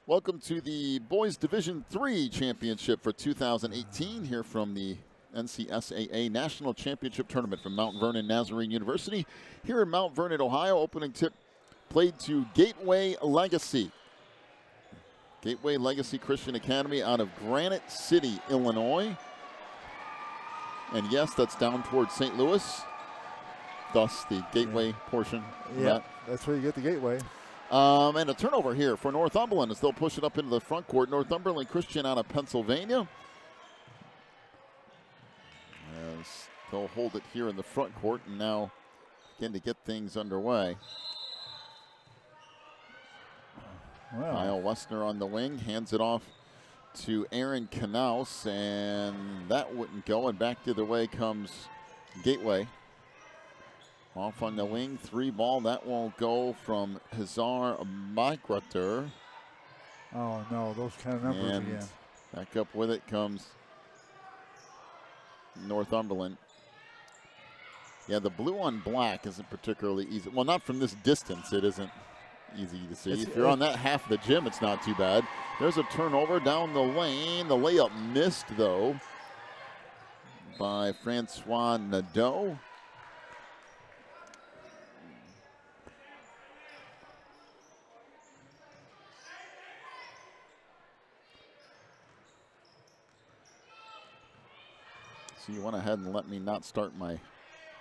Welcome to the Boys Division III Championship for 2018 here from the NCSAA National Championship Tournament from Mount Vernon Nazarene University here in Mount Vernon, Ohio. Opening tip played to Gateway Legacy. Gateway Legacy Christian Academy out of Granite City, Illinois. And yes, that's down towards St. Louis. Thus the Gateway portion. Yeah, that's where you get the Gateway. And a turnover here for Northumberland as they'll push it up into the front court. Northumberland Christian out of Pennsylvania. As they'll hold it here in the front court and now begin to get things underway. Wow. Kyle Wessner on the wing, hands it off to Aaron Knaus, and that wouldn't go, and back the other way comes Gateway. Off on the wing, 3 ball, that won't go from Hazar Migrater. Oh no, those kind of numbers And again. back up with it comes Northumberland. Yeah, the blue on black isn't particularly easy. Well, not from this distance, it isn't easy to see. If you're on that half of the gym, it's not too bad. There's a turnover down the lane. The layup missed, though, by Francois Nadeau. So you went ahead and let me not start my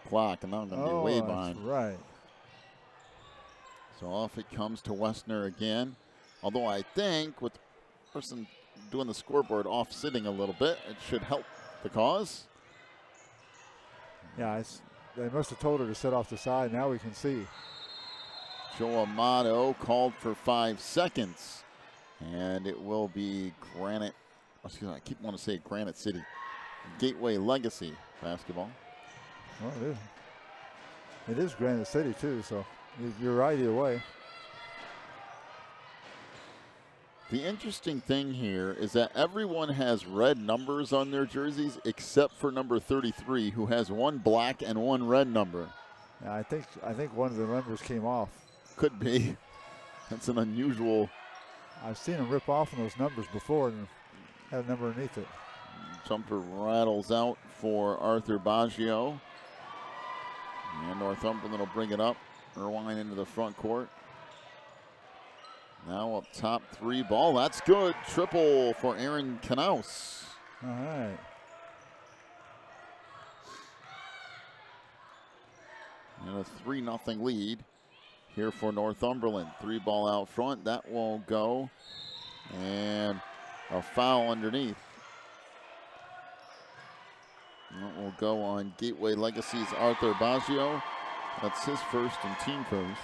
clock, and now I'm going to be way behind. That's right. So off it comes to Wessner again. Although I think with the person doing the scoreboard off sitting a little bit, it should help the cause. Yeah, they must have told her to sit off the side. Now we can see. Joe Amato called for 5 seconds. And it will be Granite, excuse me, I keep wanting to say Granite City. Gateway Legacy basketball. Well, it is. It is Granite City too, so you're right either way. The interesting thing here is that everyone has red numbers on their jerseys except for number 33, who has 1 black and 1 red number. Yeah, I think one of the numbers came off. Could be. That's an unusual. I've seen them rip off on those numbers before and had a number underneath it. Jumper rattles out for Arthur Baggio. And Northumberland will bring it up. Irvine into the front court. Now up top, 3 ball. That's good. Triple for Aaron Knaus. All right. And a 3-0 lead here for Northumberland. 3 ball out front. That won't go. And a foul underneath. That will go on Gateway Legacy's Arthur Baggio. That's his first and team first.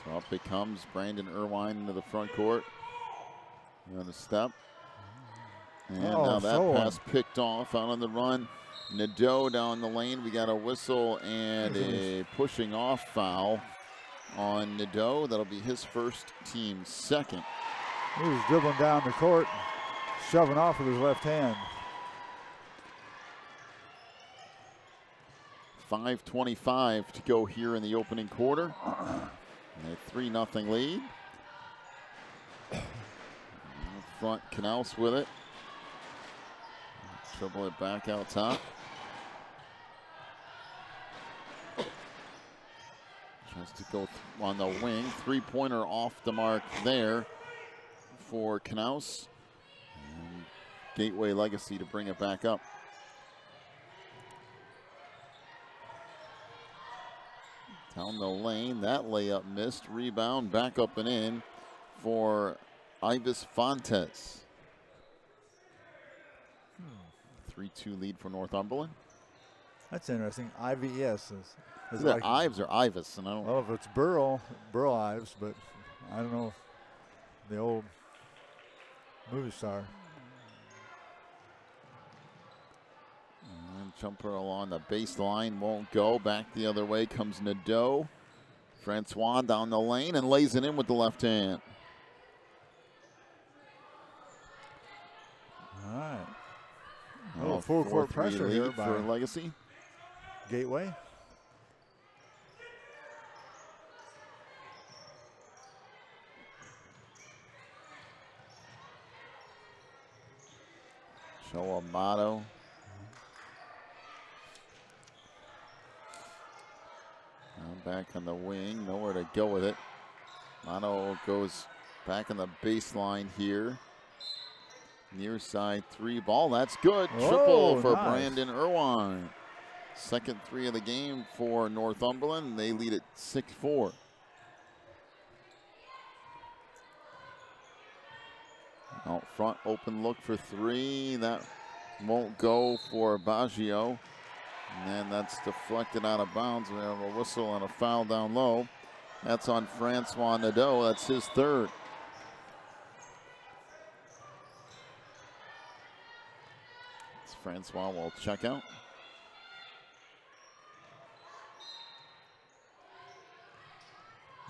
So up it comes Brandon Irvine into the front court. On a step. And now that pass picked off out on the run. Nadeau down the lane. We got a whistle and a pushing off foul on Nadeau. That'll be his first, team second. He was dribbling down the court, shoving off with his left hand. 5:25 to go here in the opening quarter. And a 3-0 lead. Front, Knaus with it. Dribble it back out top. Tries to go on the wing. 3-pointer off the mark there for Knaus. And Gateway Legacy to bring it back up. Down the lane, that layup missed. Rebound back up and in for Ivis Fontes. 3-2 lead for Northumberland. That's interesting. IVS Is that like Ives or Ivis? And I don't well, if it's Burl Ives, but I don't know the old movie star. And jumper along the baseline won't go. Back the other way comes Nadeau. Francois down the lane and lays it in with the left hand. All right. Oh, little full court 4-3 pressure lead here by for Legacy. Gateway. Show Amato. Now back on the wing, nowhere to go with it. Amato goes back on the baseline here. Near side three ball, that's good. Triple for nice. Brandon Irwine. Second three of the game for Northumberland. They lead at 6-4. Out front, open look for three. That won't go for Baggio. And then that's deflected out of bounds. We have a whistle and a foul down low. That's on Francois Nadeau. That's his third. Francois will check out.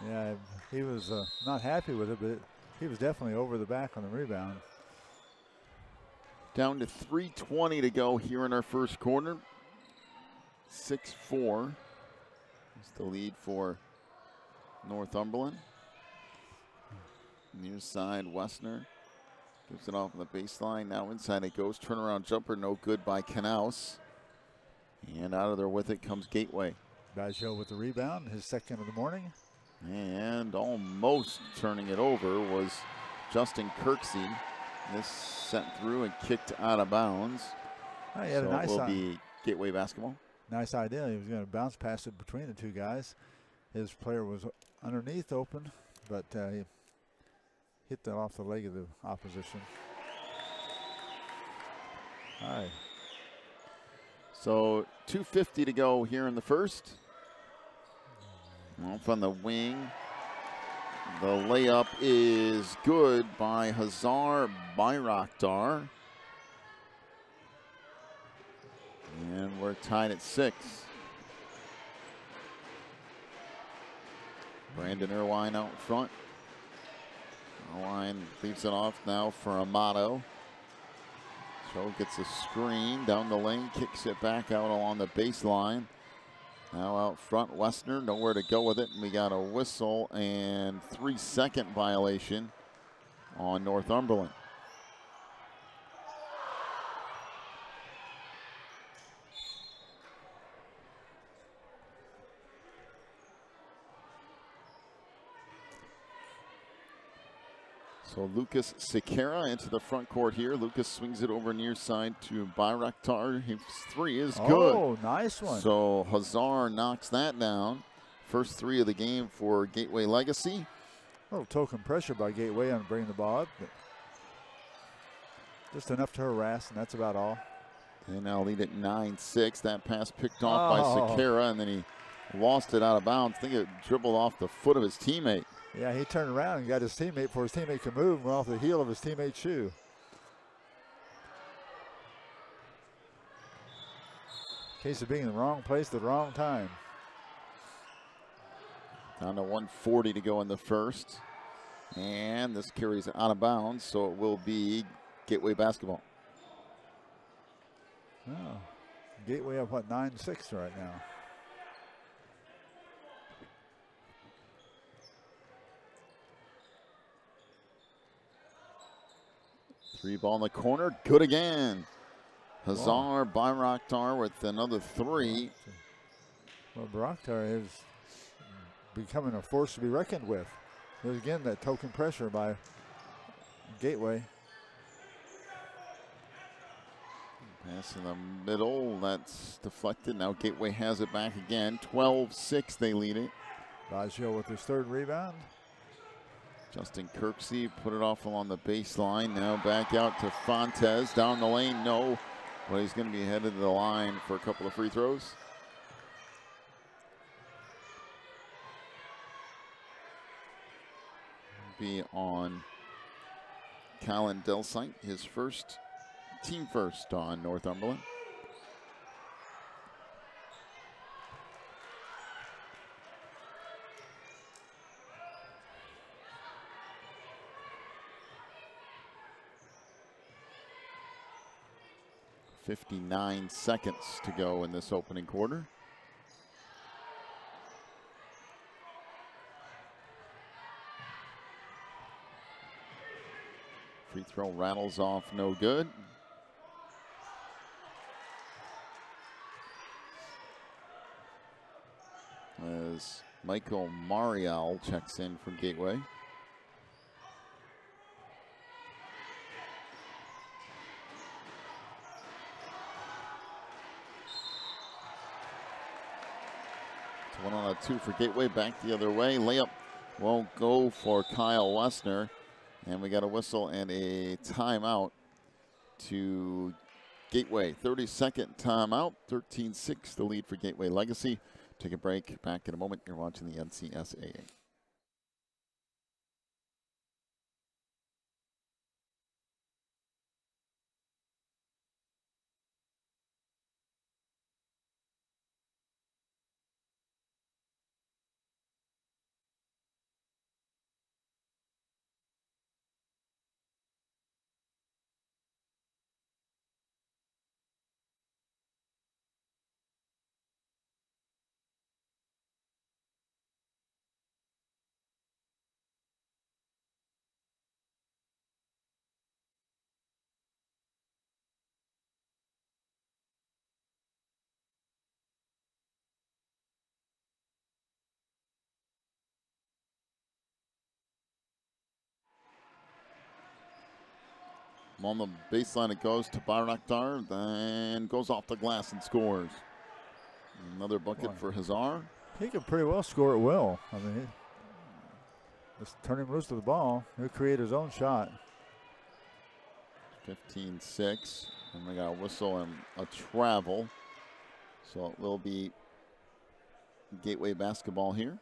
Yeah, he was not happy with it, but he was definitely over the back on the rebound. Down to 3:20 to go here in our first quarter. 6-4 is the lead for Northumberland. Near side, Westner gives it off on the baseline. Now inside it goes. Turnaround jumper, no good by Knaus. And out of there with it comes Gateway. Baggio with the rebound, his second of the morning. And almost turning it over was Justin Kirksey. This sent through and kicked out of bounds. Oh, he had so a nice it will be Gateway basketball. Nice idea. He was going to bounce past it between the two guys. His player was underneath open, but he hit that off the leg of the opposition. All right. So 2:50 to go here in the first. Off on the wing. The layup is good by Hazar Bayraktar. And we're tied at 6. Brandon Irwine out front. Irwine leaves it off now for Amato. Joe gets a screen down the lane, kicks it back out along the baseline. Now out front, Westner, nowhere to go with it. And we got a whistle and 3-second violation on Northumberland. So Lucas Sequeira into the front court here. Lucas swings it over near side to Bayraktar. His three is good. Oh, nice one. So Hazar knocks that down. First three of the game for Gateway Legacy. A little token pressure by Gateway on bringing the ball up. But just enough to harass, and that's about all. They now lead at 9-6. That pass picked off by Sequeira, and then he lost it out of bounds. I think it dribbled off the foot of his teammate. Yeah, he turned around and got his teammate before his teammate could move and went off the heel of his teammate's shoe. Case of being in the wrong place at the wrong time. Down to 1:40 to go in the first. And this carries out of bounds, so it will be Gateway basketball. Oh, Gateway up, what, 9-6 right now. Three ball in the corner, good again. Hazar Bayraktar with another three. Well, Bayraktar is becoming a force to be reckoned with. There's again that token pressure by Gateway. Pass in the middle, that's deflected. Now Gateway has it back again. 12-6 they lead it. Baggio with his third rebound. Justin Kirksey put it off along the baseline. Now back out to Fontes. Down the lane, no. But he's going to be headed to the line for a couple of free throws. Be on Callan Delsite, his first, team first on Northumberland. 59 seconds to go in this opening quarter. Free throw rattles off, no good. As Michael Marial checks in from Gateway. It's 1 on a 2 for Gateway, back the other way. Layup won't go for Kyle Wessner. And we got a whistle and a timeout to Gateway. 32nd timeout, 13-6, the lead for Gateway Legacy. Take a break, back in a moment. You're watching the NCSAA. On the baseline it goes to Bayraktar, then goes off the glass and scores. Another bucket for Hazar. He can pretty well score it well. I mean, just turn him loose to the ball. He'll create his own shot. 15-6, and we got a whistle and a travel. So it will be Gateway basketball here.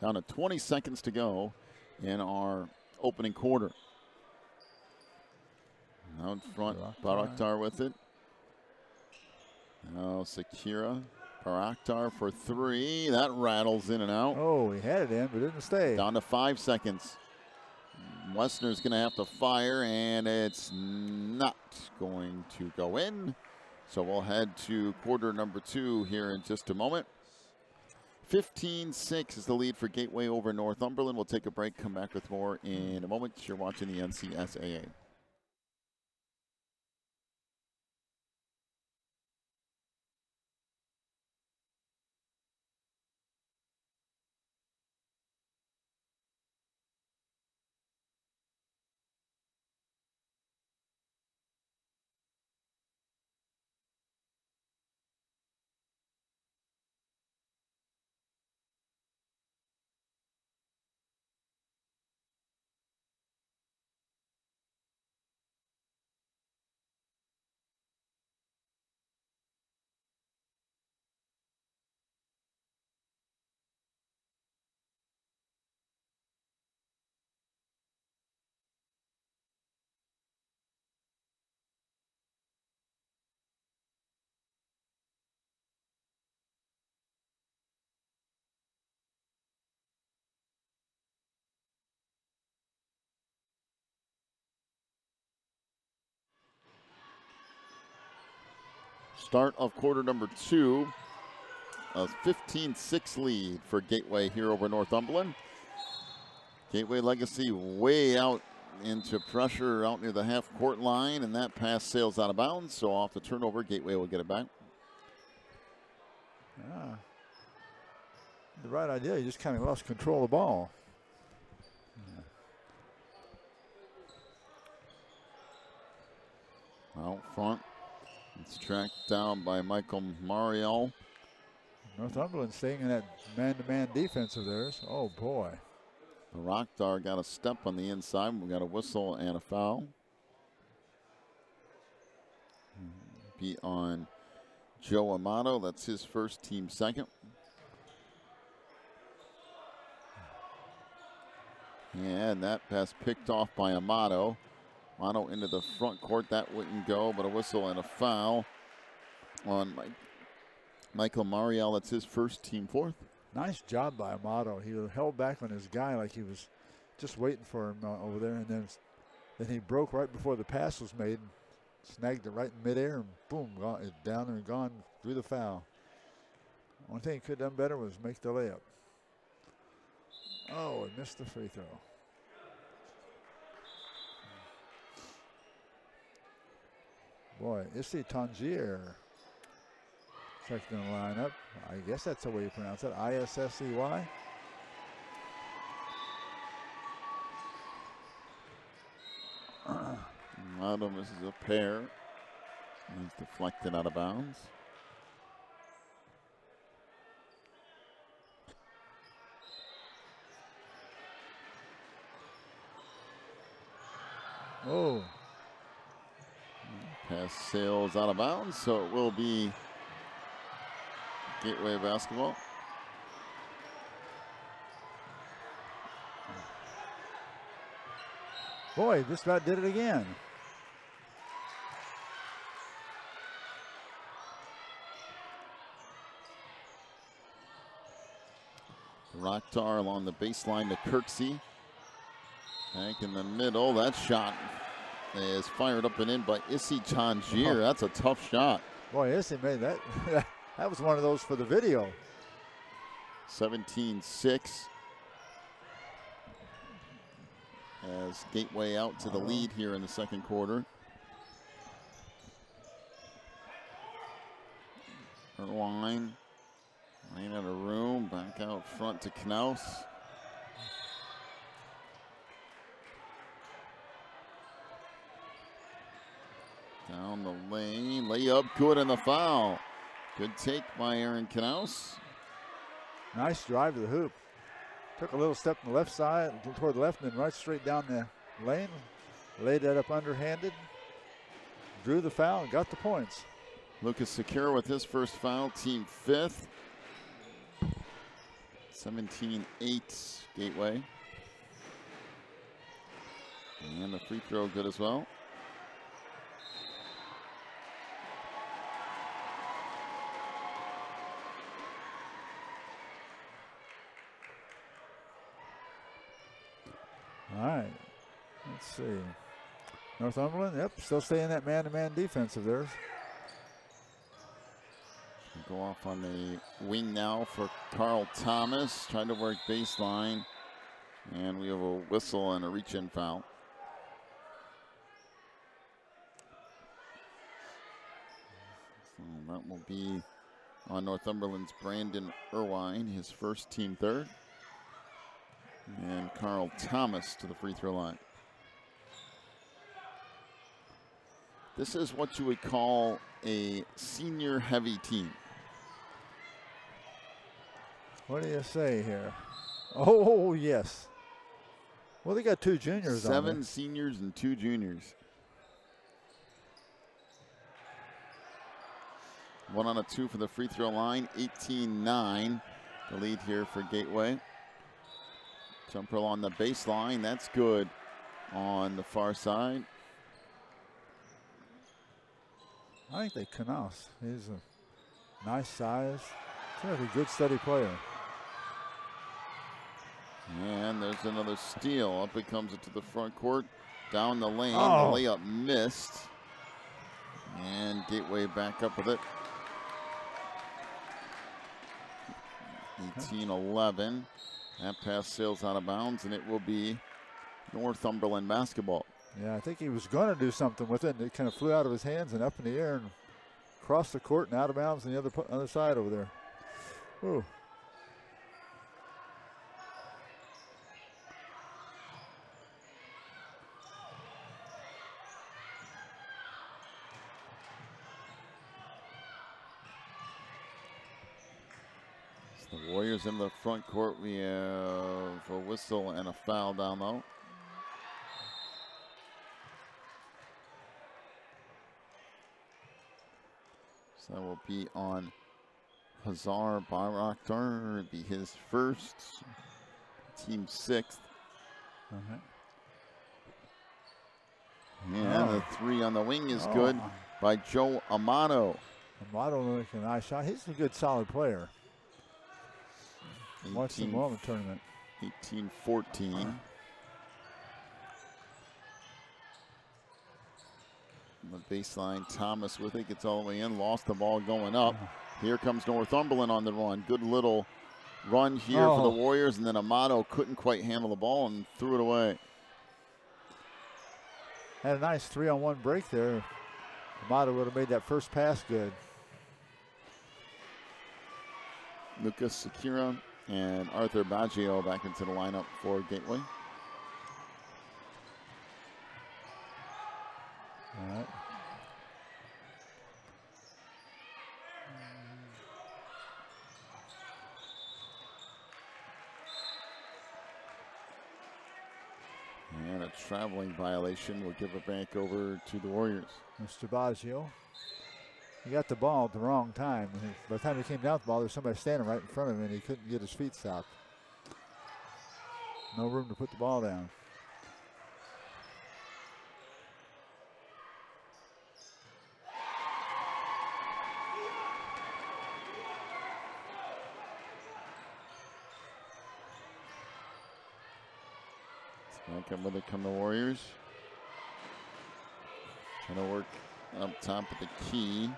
Down to 20 seconds to go in our opening quarter. Out in front, Bayraktar with it. Now Sakira. Bayraktar for 3. That rattles in and out. Oh, he had it in, but didn't stay. Down to 5 seconds. Wessner's going to have to fire, and it's not going to go in. So we'll head to quarter number 2 here in just a moment. 15-6 is the lead for Gateway over Northumberland. We'll take a break, come back with more in a moment. You're watching the NCSAA. Start of quarter number 2. A 15-6 lead for Gateway here over Northumberland. Gateway Legacy way out into pressure out near the half-court line, and that pass sails out of bounds. So off the turnover, Gateway will get it back. Yeah. The right idea, he just kind of lost control of the ball. Out front. It's tracked down by Michael Marial. Northumberland staying in that man-to-man defense of theirs. Oh, boy. Bayraktar got a step on the inside. We got a whistle and a foul. Be on Joe Amato. That's his first, team second. And that pass picked off by Amato. Amato into the front court. That wouldn't go, but a whistle and a foul on Michael Marial. That's his first, team fourth. Nice job by Amato. He held back on his guy like he was just waiting for him over there, and then he broke right before the pass was made, snagged it right in midair, and boom, it's down and gone through the foul. One thing he could have done better was make the layup. Oh, he missed the free throw. Boy, Issy Tangier, second in the lineup. I guess that's the way you pronounce it, I-S-S-E-Y. Amato misses a pair. He's deflected out of bounds. Oh. Pass sails out of bounds, so it will be Gateway basketball. Boy, this about did it again. Rocktar along the baseline to Kirksey. Back in the middle, that shot is fired up and in by Issy Tangier. That's a tough shot. Boy, Issy made that. That was one of those for the video. 17-6. As Gateway out to the lead here in the second quarter. Irwine ran out of room, back out front to Knaus. Down the lane, layup good and the foul. Good take by Aaron Knaus. Nice drive to the hoop. Took a little step on the left side, toward the left, and then right straight down the lane. Laid that up underhanded. Drew the foul and got the points. Lucas Secure with his first foul, team fifth. 17-8 Gateway. And the free throw good as well. All right, let's see. Northumberland, yep, still staying that man-to-man defense of theirs. Go off on the wing now for Carl Thomas, trying to work baseline. And we have a whistle and a reach-in foul. So that will be on Northumberland's Brandon Irwine, his first, team third. And Carl Thomas to the free throw line. This is what you would call a senior heavy team. What do you say here? Oh, yes. Well, they got two juniors on there. 7 seniors and 2 juniors. 1 on a 2 for the free throw line. 18-9 the lead here for Gateway. Jumper on the baseline, that's good on the far side. I think they Knaus. He's a nice size. He's a good, steady player. And there's another steal. Up it comes into the front court. Down the lane, Oh. the layup missed. And Gateway back up with it. 18-11. That pass sails out of bounds, and it will be Northumberland basketball. Yeah, I think he was going to do something with it, and it kind of flew out of his hands and up in the air and across the court and out of bounds on the other side over there. Ooh. The Warriors in the front court. We have a whistle and a foul down low. So that will be on Hazar Bayraktar. It'll be his first, team 6th. And the 3 on the wing is good by Joe Amato. Amato making a nice shot. He's a good, solid player. Watch the moment tournament. 18-14. The baseline, Thomas with it, gets all the way in, lost the ball going up. Here comes Northumberland on the run. Good little run here for the Warriors, and then Amato couldn't quite handle the ball and threw it away. Had a nice 3-on-1 break there. Amato would have made that first pass good. Lucas Sakura and Arthur Baggio back into the lineup for Gateway. All right. And a traveling violation will give it back over to the Warriors. Mr. Baggio. He got the ball at the wrong time. By the time he came down with the ball, there was somebody standing right in front of him, and he couldn't get his feet stopped. No room to put the ball down. Back up with it come the Warriors. Trying to work up top of the key.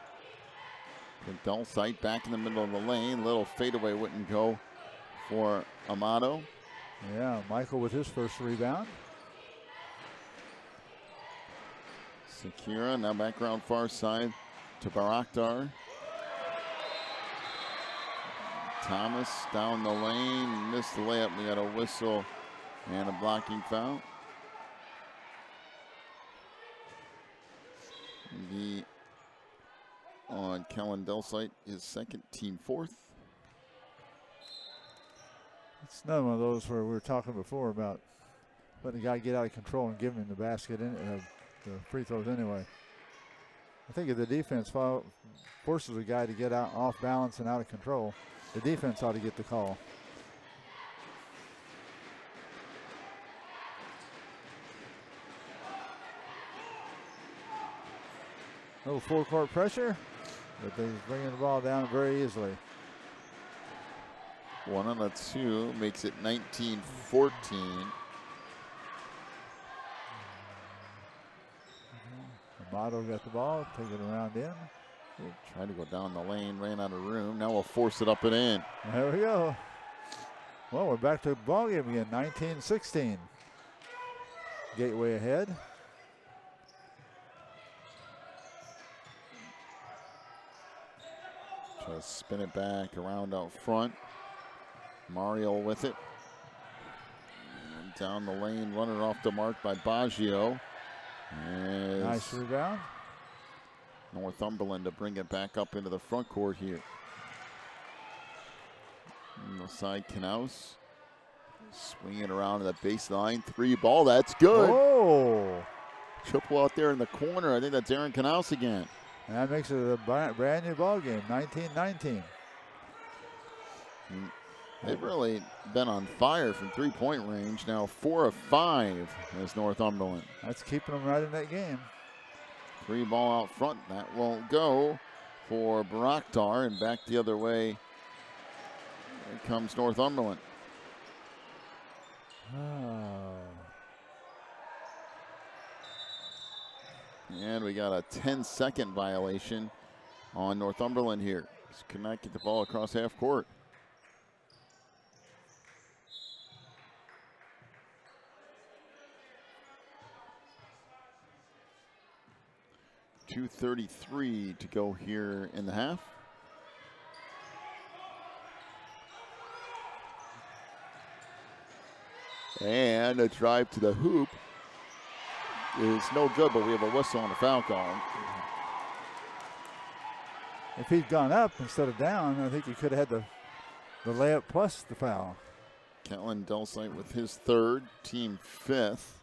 Delsite back in the middle of the lane. Little fadeaway wouldn't go for Amato. Yeah, Michael with his first rebound. Sakura now back around far side to Baraktar. Thomas down the lane, missed the layup. We got a whistle and a blocking foul. On Kellen Delsite, his second, team fourth. It's another one of those where we were talking before about letting the guy get out of control and giving him the basket, the free throws anyway. I think if the defense forces a guy to get out off balance and out of control, the defense ought to get the call. No full court pressure, but they're bringing the ball down very easily. 1 on a 2 makes it 19-14. Amato got the ball, take it around in. Tried to go down the lane, ran out of room. Now we'll force it up and in. There we go. Well, we're back to the ball game again, 19-16. Gateway ahead. Try to spin it back around out front. Mario with it. And down the lane, running off the mark by Baggio. Nice rebound. Northumberland to bring it back up into the front court here. On the side, Knaus. Swing it around to the baseline. 3 ball, that's good. Oh! Triple out there in the corner. I think that's Aaron Knaus again. And that makes it a brand new ball game, 19-19. They've really been on fire from 3-point range. Now 4 of 5 as Northumberland. That's keeping them right in that game. 3 ball out front. That won't go for Baraktar, and back the other way. Here comes Northumberland. And we got a 10-second violation on Northumberland here. Just could not get the ball across half court. .233 to go here in the half. And a drive to the hoop is no good, but we have a whistle on the foul call. If he'd gone up instead of down, I think he could have had the layup plus the foul. Kellen Delsite with his 3rd, team 5th.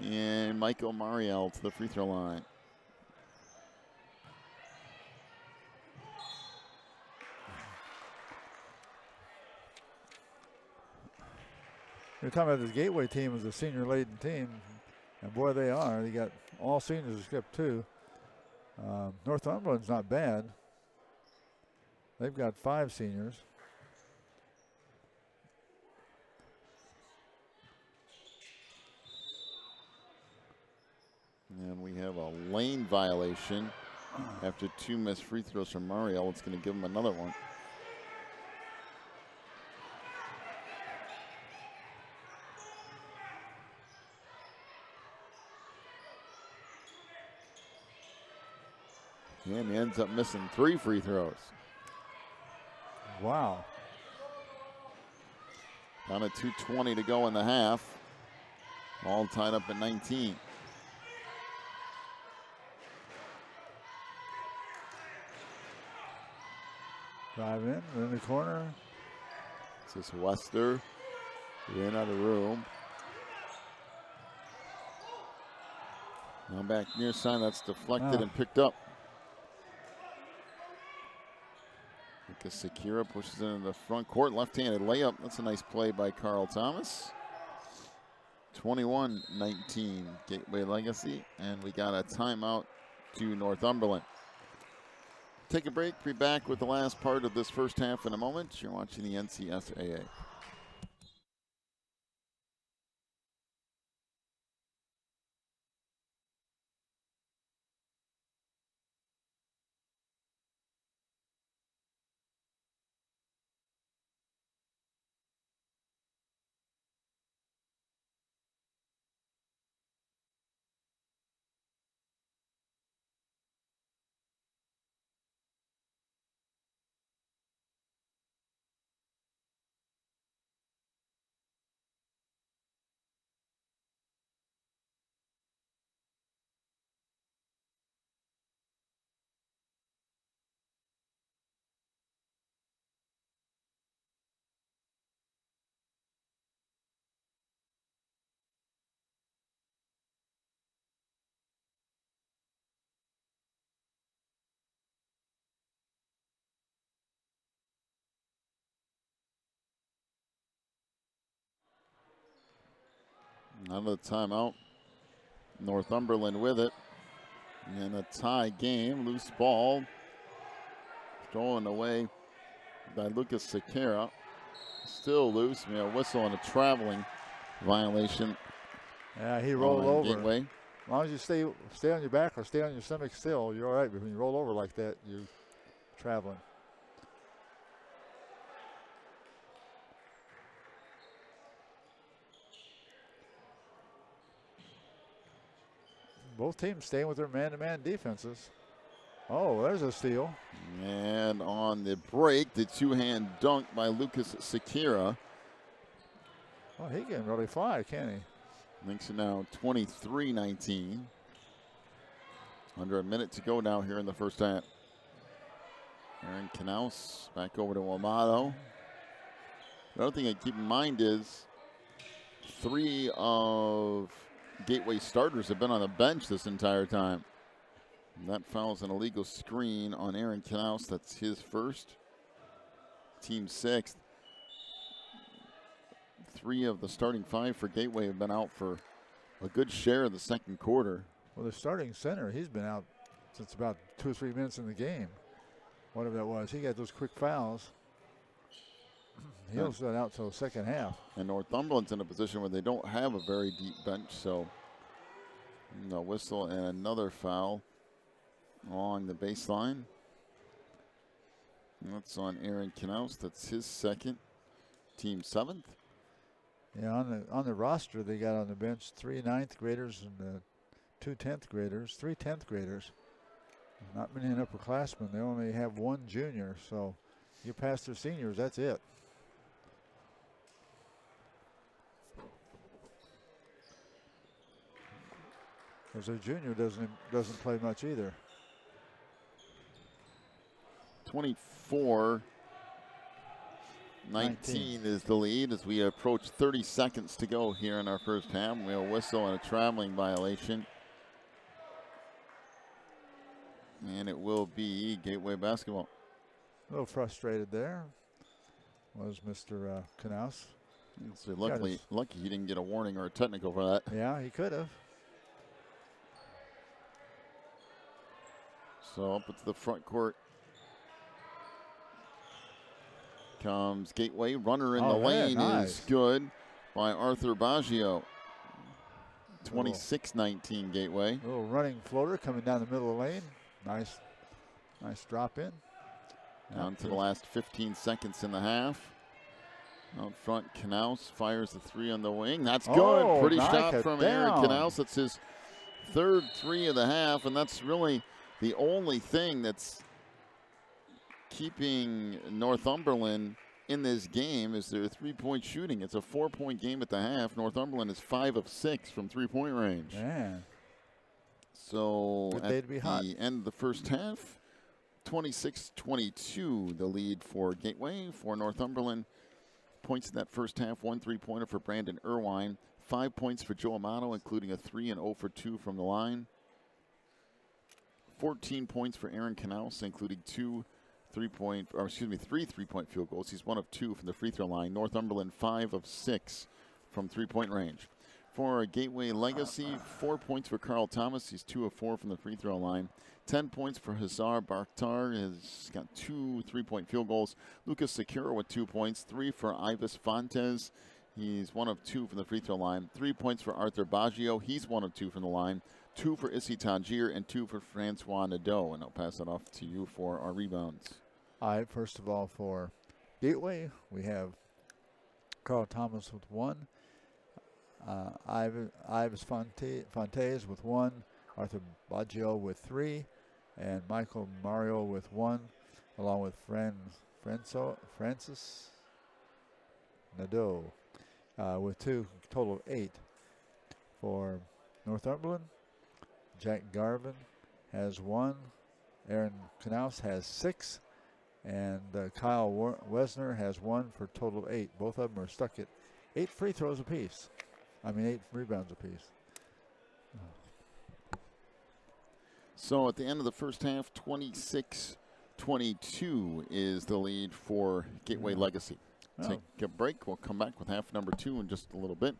And Michael Mariel to the free throw line. You're talking about this Gateway team as a senior-laden team, and boy, they are. They got all seniors except 2. Northumberland's not bad. They've got 5 seniors. And we have a lane violation after 2 missed free throws from Mario. It's going to give him another one. And he ends up missing 3 free throws. Wow. Down to 2:20 to go in the half. All tied up at 19. Drive in the corner. This is Wester. Ran out of room. Now back near side. That's deflected and picked up. Because Sakura pushes it into the front court. Left-handed layup. That's a nice play by Carl Thomas. 21-19 Gateway Legacy. And we got a timeout to Northumberland. Take a break. Be back with the last part of this first half in a moment. You're watching the NCSAA. Another timeout. Northumberland with it. And a tie game. Loose ball. Stolen away by Lucas Sakura. Still loose. We have a whistle and a traveling violation. Yeah, he rolled over. Gateway. As long as you stay on your back or stay on your stomach still, you're all right. But when you roll over like that, you're traveling. Both teams staying with their man-to-man defenses. Oh, there's a steal. And on the break, the two-hand dunk by Lucas Sakura. Oh, he can really fly, can't he? Makes it now 23-19. Under a minute to go now here in the first half. Aaron Knaus back over to Amato. The other thing I keep in mind is 3 of Gateway starters have been on the bench this entire time. And that fouls an illegal screen on Aaron Knaus. That's his first. Team 6th. 3 of the starting 5 for Gateway have been out for a good share of the second quarter. Well, the starting center, he's been out since about 2 or 3 minutes in the game. Whatever that was. He got those quick fouls. He'll sit out till the second half. And Northumberland's in a position where they don't have a very deep bench, so no whistle and another foul along the baseline. And that's on Aaron Knaus. That's his second. Team 7th. Yeah, on the roster they got on the bench 3 9th graders and 2 10th graders, 3 10th graders. Not many upperclassmen. They only have 1 junior, so you pass their seniors, that's it. Because their junior doesn't play much either. 24-19 is the lead as we approach 30 seconds to go here in our first half. We have a whistle and a traveling violation. And it will be Gateway basketball. A little frustrated there was Mr. Knaus. So lucky he didn't get a warning or a technical for that. Yeah, he could have. So up into the front court comes Gateway. Runner in the lane is good by Arthur Baggio. 26-19 Gateway. Little running floater coming down the middle of the lane. Nice drop in. Down to the last 15 seconds in the half. Out front, Knaus fires the three on the wing. That's good. Pretty shot from Aaron Knaus. That's his third three of the half, and that's really the only thing that's keeping Northumberland in this game is their three-point shooting. It's a 4-point game at the half. Northumberland is 5 of 6 from three-point range. Man. So at the end of the first half, 26-22 the lead for Gateway. For Northumberland, points in that first half, 1 3-pointer for Brandon Irwine, 5 points for Joe Amato, including a 3 and 0 for 2 from the line. 14 points for Aaron Knaus, including 3 3-point field goals. He's 1 of 2 from the free throw line. Northumberland 5 of 6 from 3-point range. For Gateway Legacy, 4 points for Carl Thomas. He's 2 of 4 from the free throw line. 10 points for Hazar Bakhtar. He's got 2 3-point field goals. Lucas Sakura with 2 points. 3 for Ivis Fontes. He's 1 of 2 from the free throw line. 3 points for Arthur Baggio. He's 1 of 2 from the line. 2 for Issy Tangier and 2 for Francois Nadeau. And I'll pass it off to you for our rebounds. All right, first of all, for Gateway, we have Carl Thomas with 1. Ives Fontes with 1. Arthur Baggio with 3. And Michael Mario with 1, along with Francis Nadeau with 2, total of 8. For Northumberland, Jack Garvin has 1. Aaron Knaus has 6. And Kyle Wesner has 1 for a total of 8. Both of them are stuck at 8 free throws apiece. 8 rebounds apiece. So at the end of the first half, 26-22 is the lead for Gateway Legacy. Take a break. We'll come back with half number 2 in just a little bit.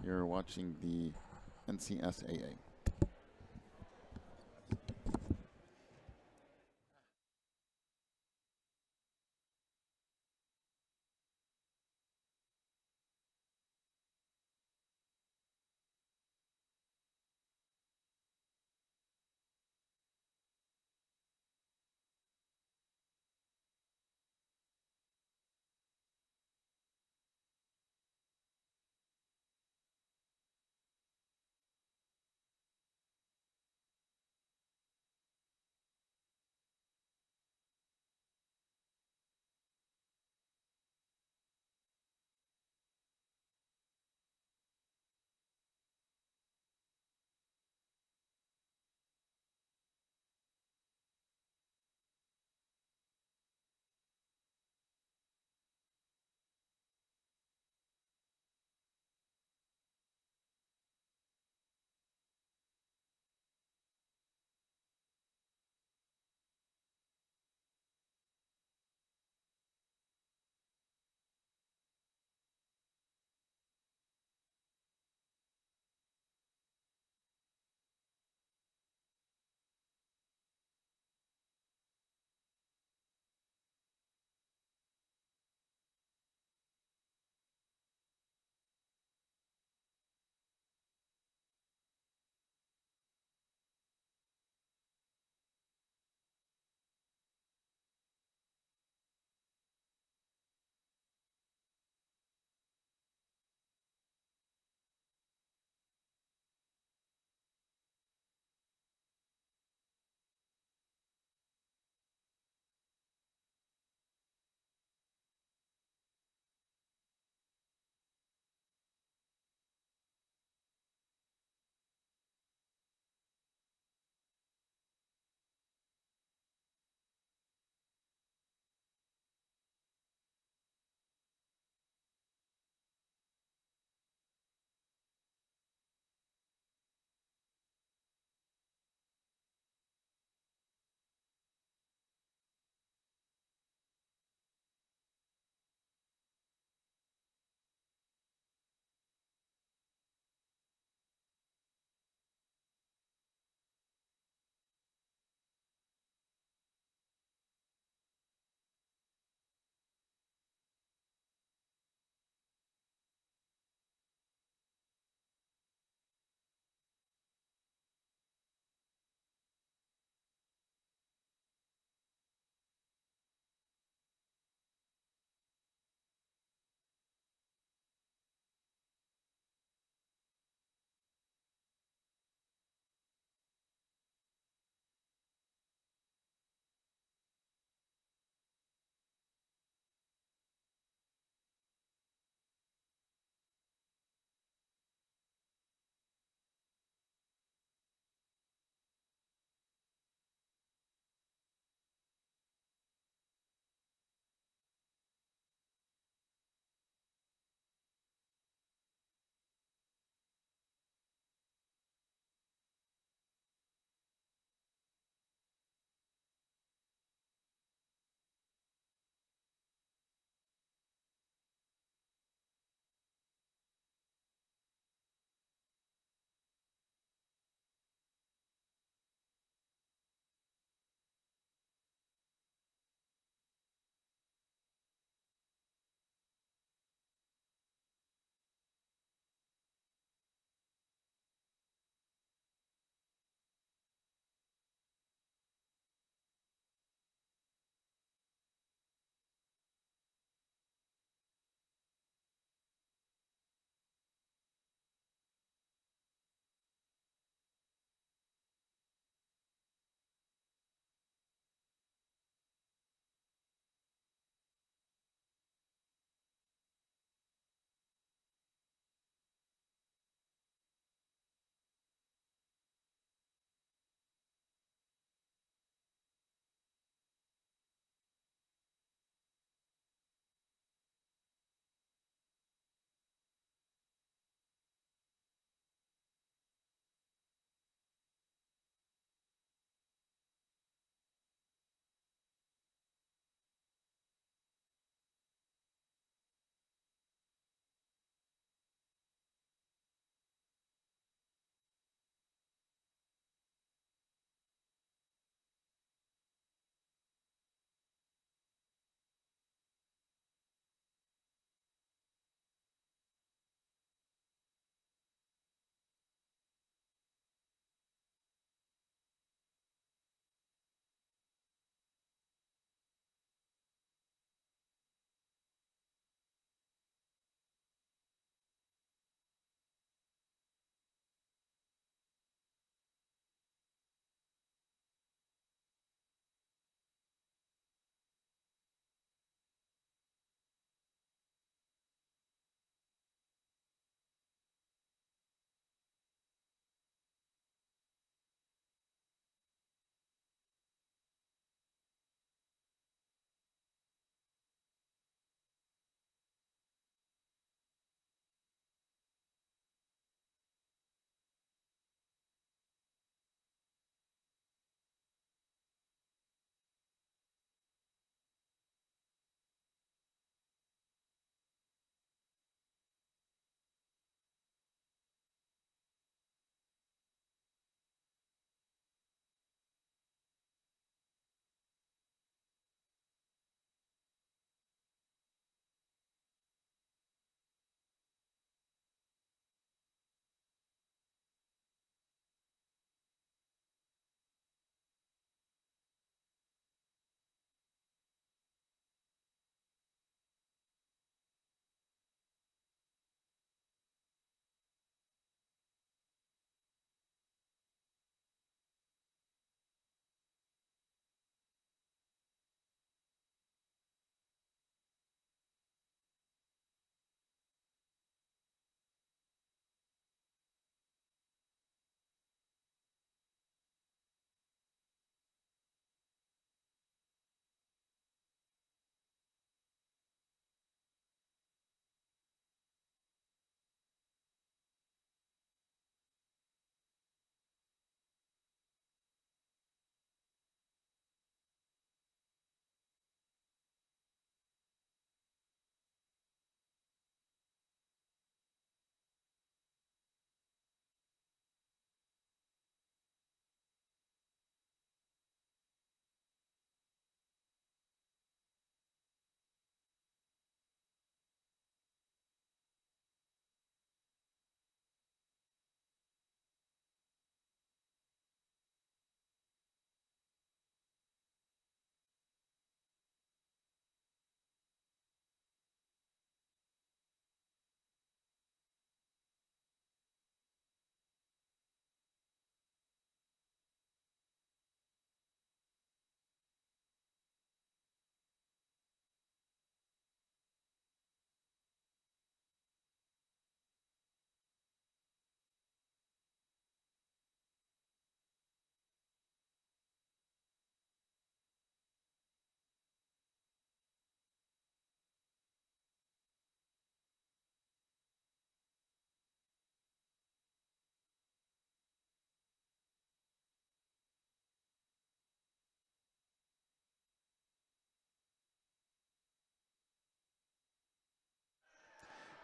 You're watching the NCSAA.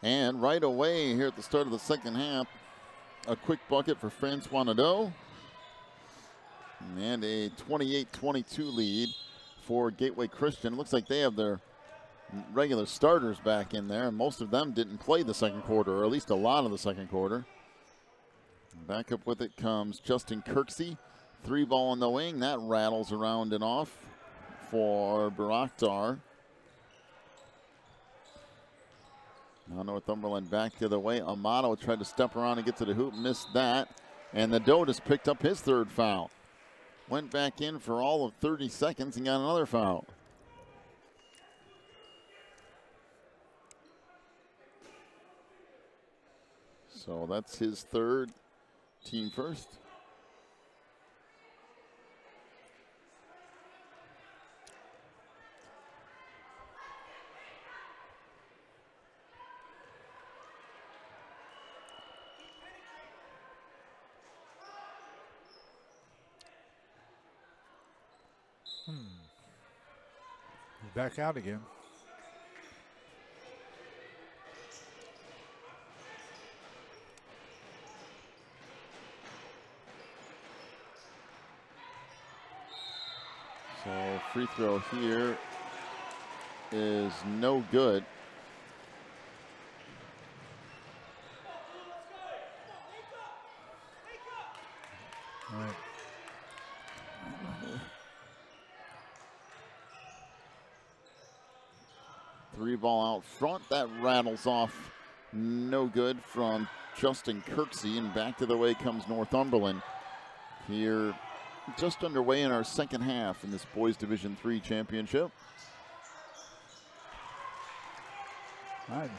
And right away here at the start of the second half, a quick bucket for Francois Nadeau. And a 28-22 lead for Gateway Christian. Looks like they have their regular starters back in there, and most of them didn't play the second quarter, or at least a lot of the second quarter. Back up with it comes Justin Kirksey. 3-ball on the wing. That rattles around and off for Baraktar. Now Northumberland back the other way. Amato tried to step around and get to the hoop, missed that. And Nadeau just picked up his third foul. Went back in for all of 30 seconds and got another foul. So that's his third, team first. He's back out again. So free throw here is no good. All right. Three ball out front. That rattles off. No good from Justin Kirksey. And back to the way comes Northumberland. Here, just underway in our second half in this Boys Division III championship. Right.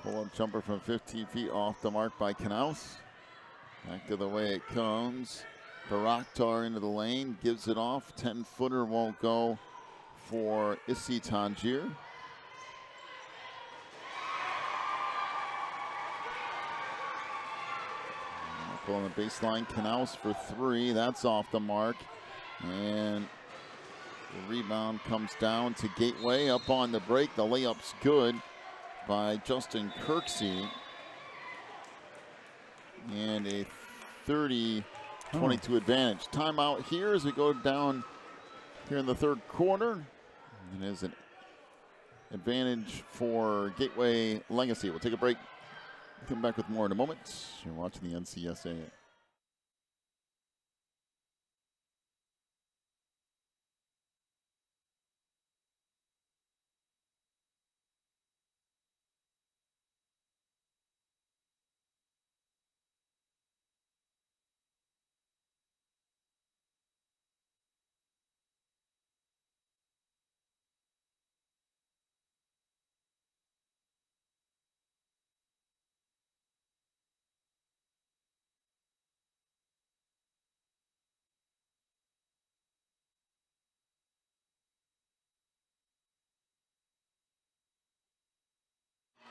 Pull-up jumper from 15 feet off the mark by Knaus. Back to the way it comes. Baraktar into the lane, gives it off. 10-footer won't go for Issi Tangier. Pull on the baseline, Knaus for three. That's off the mark. And the rebound comes down to Gateway. Up on the break, the layup's good by Justin Kirksey. And a 30-22 advantage. Timeout here as we go down here in the third quarter. And is an advantage for Gateway Legacy. We'll take a break. Come back with more in a moment. You're watching the NCSAA.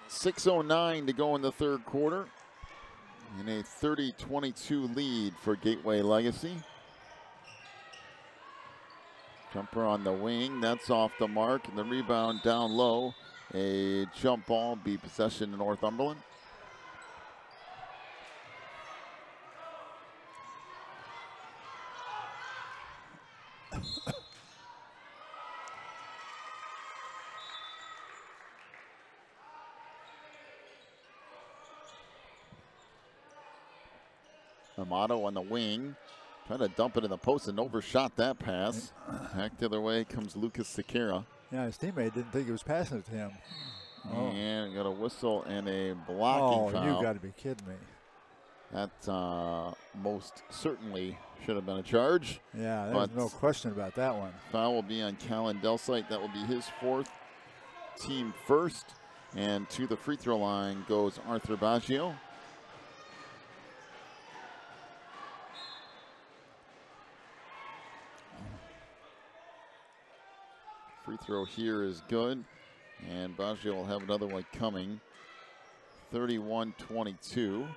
.609 to go in the third quarter. And a 30-22 lead for Gateway Legacy. Jumper on the wing, that's off the mark. And the rebound down low. A jump ball, be possession to Northumberland. Amato on the wing, trying to dump it in the post and overshot that pass. Back the other way comes Lucas Sequeira. Yeah, his teammate didn't think he was passing it to him. And got a whistle and a blocking foul. Oh, you got to be kidding me. That most certainly should have been a charge. Yeah, there's no question about that one. Foul will be on Callan Delsite. That will be his fourth, team first. And to the free throw line goes Arthur Baggio. Free throw here is good, and Baggio will have another one coming. 31-22.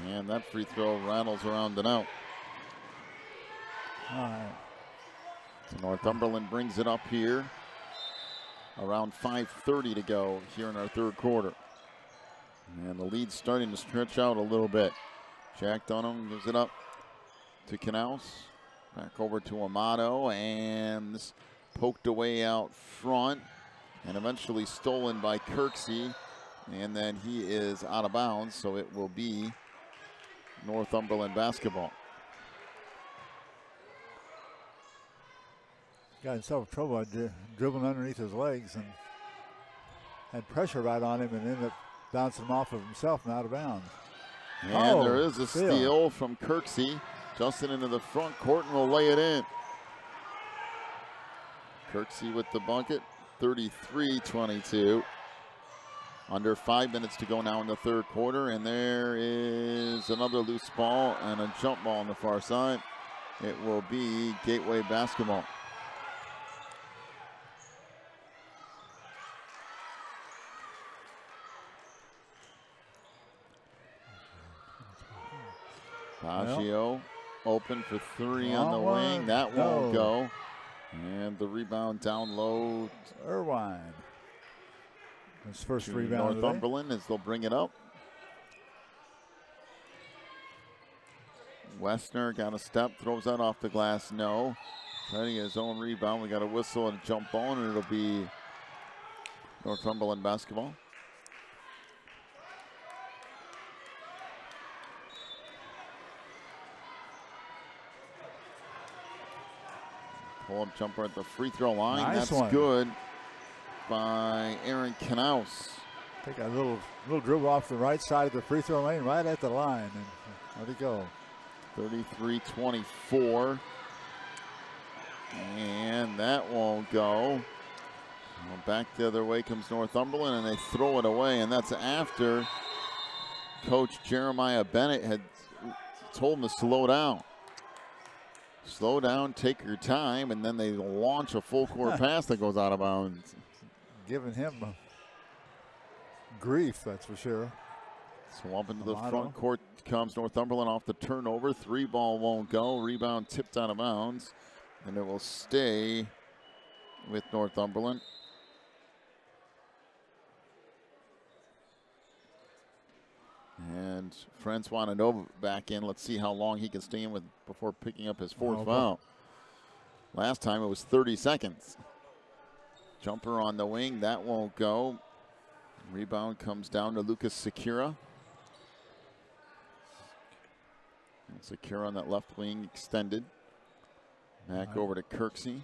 And that free throw rattles around and out. All right. So Northumberland brings it up here. Around 5:30 to go here in our third quarter. And the lead's starting to stretch out a little bit. Jack Dunham gives it up to Knaus. Back over to Amato, and this poked away out front and eventually stolen by Kirksey. And then he is out of bounds, so it will be Northumberland basketball. Got himself in trouble dribbling underneath his legs and had pressure right on him and ended up bouncing him off of himself and out of bounds. And there is a steal from Kirksey. Justin into the front court and will lay it in. Kirksey with the bucket, 33-22. Under 5 minutes to go now in the third quarter, and there is another loose ball and a jump ball on the far side. It will be Gateway basketball. Baggio open for three on the wing. That won't go. And the rebound down low. Irvine. His first rebound. Northumberland as they'll bring it up. Westner got a step, throws that off the glass. No. Trying his own rebound. We got a whistle and a jump ball, and it'll be Northumberland basketball. Pull-up jumper at the free throw line. Nice That's one. Good by Aaron Knaus. Take a little dribble off the right side of the free throw lane, right at the line, and let it go. 33-24. And that won't go. Well, back the other way comes Northumberland, and they throw it away, and that's after Coach Jeremiah Bennett had told him to slow down. Slow down, take your time, and then they launch a full court pass that goes out of bounds. Giving him grief, that's for sure. So up into the front court comes Northumberland off the turnover. Three ball won't go. Rebound tipped out of bounds, and it will stay with Northumberland. And Francois Nadeau back in. Let's see how long he can stay in with before picking up his fourth foul. Last time it was 30 seconds. Jumper on the wing, that won't go. Rebound comes down to Lucas Sekira. Sekira on that left wing extended. Back over to Kirksey.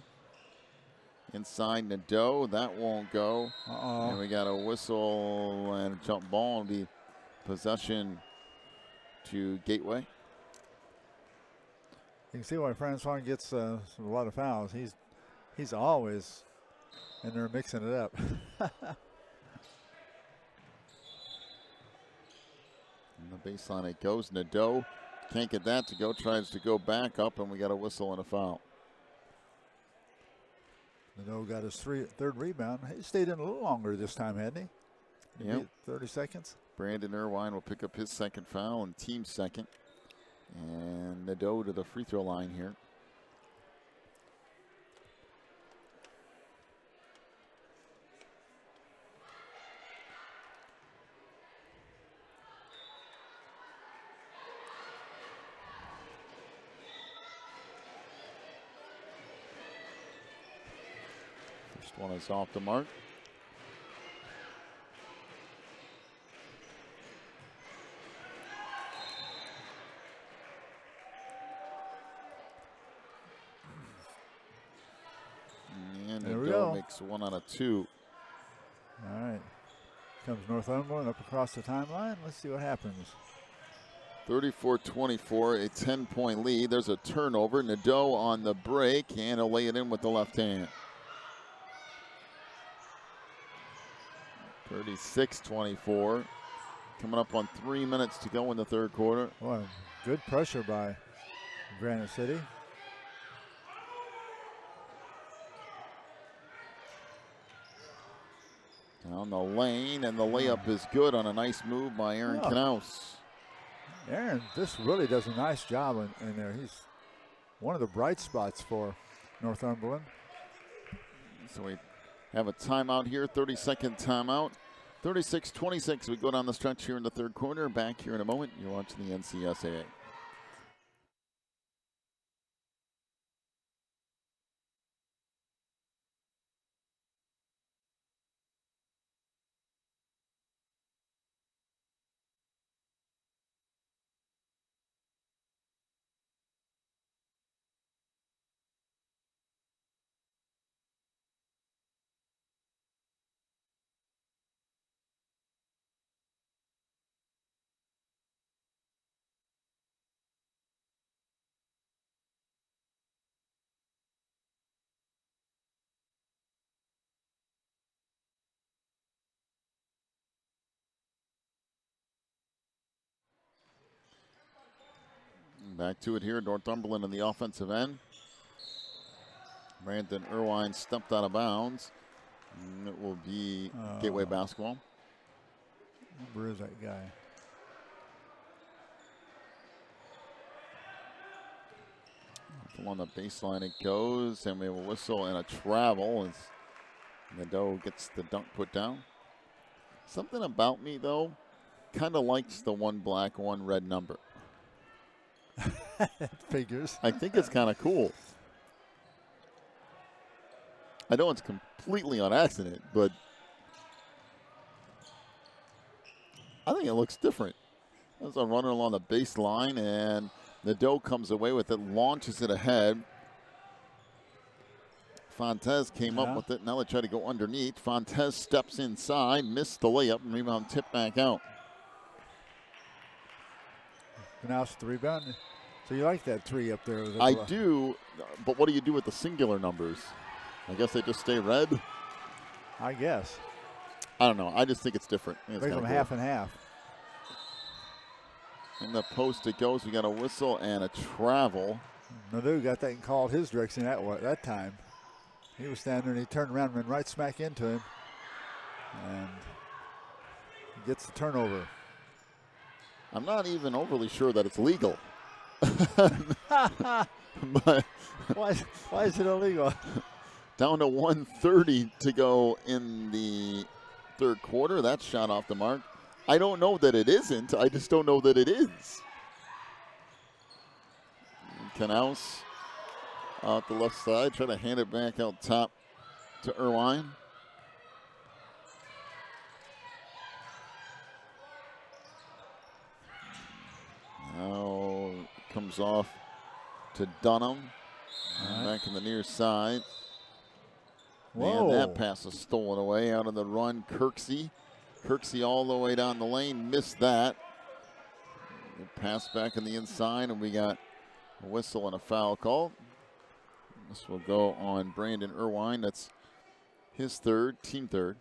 Inside Nadeau, that won't go. And we got a whistle and a jump ball. It'll be possession to Gateway. You can see why Francois gets a lot of fouls. He's always in there mixing it up. On the baseline it goes. Nadeau can't get that to go. Tries to go back up, and we got a whistle and a foul. Nadeau got his third rebound. He stayed in a little longer this time, hadn't he? Yep. 30 seconds. Brandon Irvine will pick up his second foul and team second. And Nadeau to the free throw line here. First one is off the mark. Makes 1 out of 2. All right. Comes Northumberland up across the timeline. Let's see what happens. 34-24, a 10-point lead. There's a turnover. Nadeau on the break, and he'll lay it in with the left hand. 36-24. Coming up on 3 minutes to go in the third quarter. Boy, good pressure by Granite City. Down the lane, and the layup is good on a nice move by Aaron Knaus. Aaron just really does a nice job in there. He's one of the bright spots for Northumberland. So we have a timeout here, 30-second timeout. 36-26, we go down the stretch here in the third quarter. Back here in a moment. You're watching the NCSAA. Back to it here, Northumberland in the offensive end. Brandon Irwine stepped out of bounds. And it will be Gateway basketball. Where is that guy? Along the baseline it goes, and we have a whistle and a travel as Nadeau gets the dunk put down. Something about me, though, kind of likes the one black, one red number. Figures. I think it's kind of cool. I know it's completely on accident, but I think it looks different. As I'm running along the baseline, and Nadeau comes away with it, launches it ahead. Fontes came up with it. Now they try to go underneath. Fontes steps inside, missed the layup, and rebound tipped back out. Now it's the rebound. So you like that three up there? I do, but what do you do with the singular numbers? I guess they just stay red. I guess. I don't know. I just think it's different. Make them half and half. In the post it goes. We got a whistle and a travel. Nadeau got that and called his direction that time. He was standing there and he turned around and went right smack into him. And he gets the turnover. I'm not even overly sure that it's legal. But why is it illegal? Down to 1:30 to go in the third quarter. That shot off the mark. I don't know that it isn't. I just don't know that it is. Knaus out the left side, try to hand it back out top to Irwine. Now comes off to Dunham. Back in the near side. Whoa. And that pass is stolen away out of the run. Kirksey all the way down the lane, missed that. Pass back in the inside, and we got a whistle and a foul call. This will go on Brandon Irwine. That's his third, team third.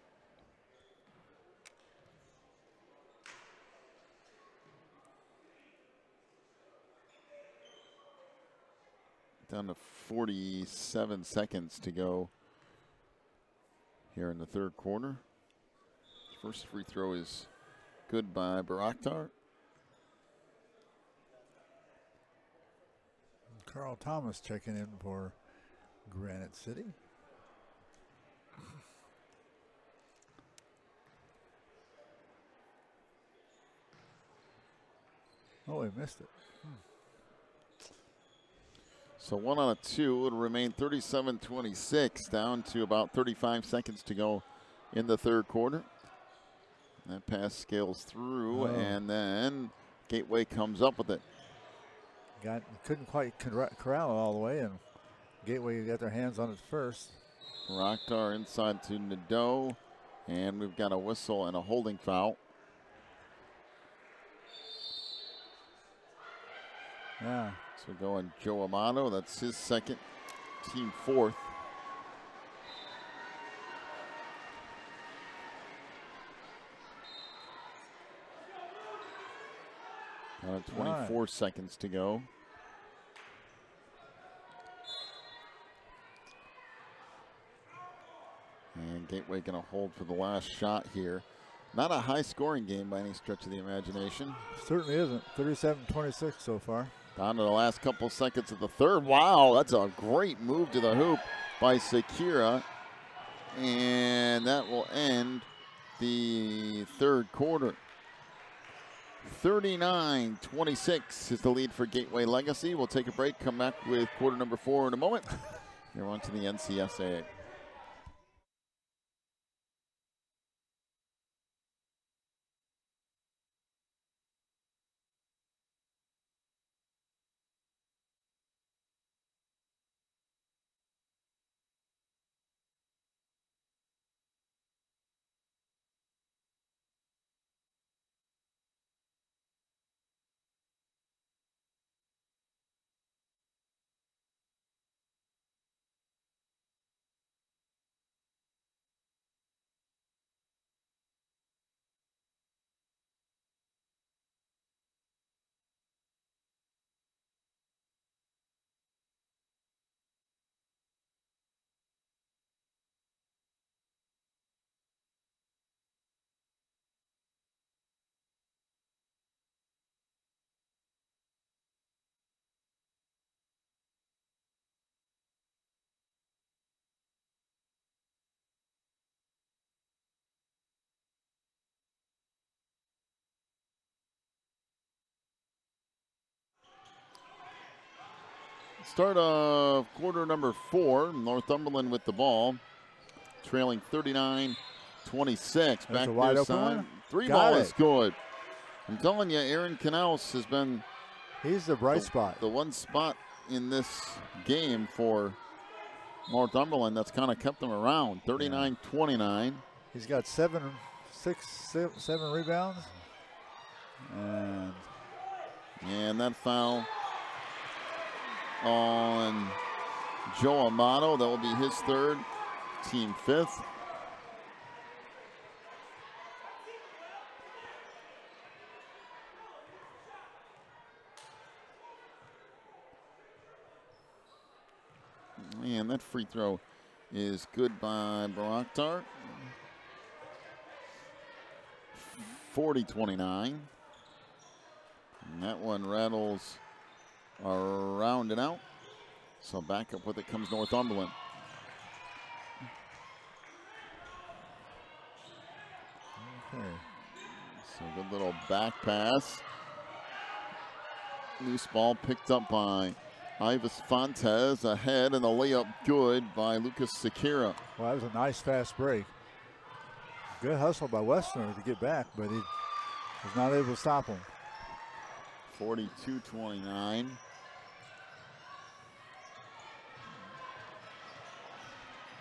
Down to 47 seconds to go here in the third quarter. First free throw is good by Baraktar. Carl Thomas checking in for Granite City. Oh, he missed it. So 1 out of 2. It'll remain 37-26, down to about 35 seconds to go in the third quarter. That pass scales through, and then Gateway comes up with it. Couldn't quite corral it all the way, and Gateway got their hands on it first. Baraktar inside to Nadeau, and we've got a whistle and a holding foul. Yeah. So going Joe Amato, that's his second, team fourth. Down to 24 seconds to go. And Gateway going to hold for the last shot here. Not a high-scoring game by any stretch of the imagination. Certainly isn't. 37-26 so far. Down to the last couple seconds of the third. Wow, that's a great move to the hoop by Sakira. And that will end the third quarter. 39-26 is the lead for Gateway Legacy. We'll take a break, come back with quarter number 4 in a moment. You're on to the NCSAA. Start of quarter number 4. Northumberland with the ball, trailing 39-26. Back a wide near open side. one. 3-ball is good. I'm telling you, Aaron Knaus has been He's the bright spot. The one spot in this game for Northumberland that's kind of kept them around. 39-29. He's got 7 rebounds. And that foul on Joe Amato. That will be his third, team 5th. And that free throw is good by Baraktar. 40-29. And that one rattles around and out. So back up with it comes Northumberland. Okay. So good little back pass. Loose ball picked up by Ivis Fontes ahead, and the layup good by Lucas Sakira. Well, that was a nice fast break. Good hustle by Westerner to get back, but he was not able to stop him. 42-29.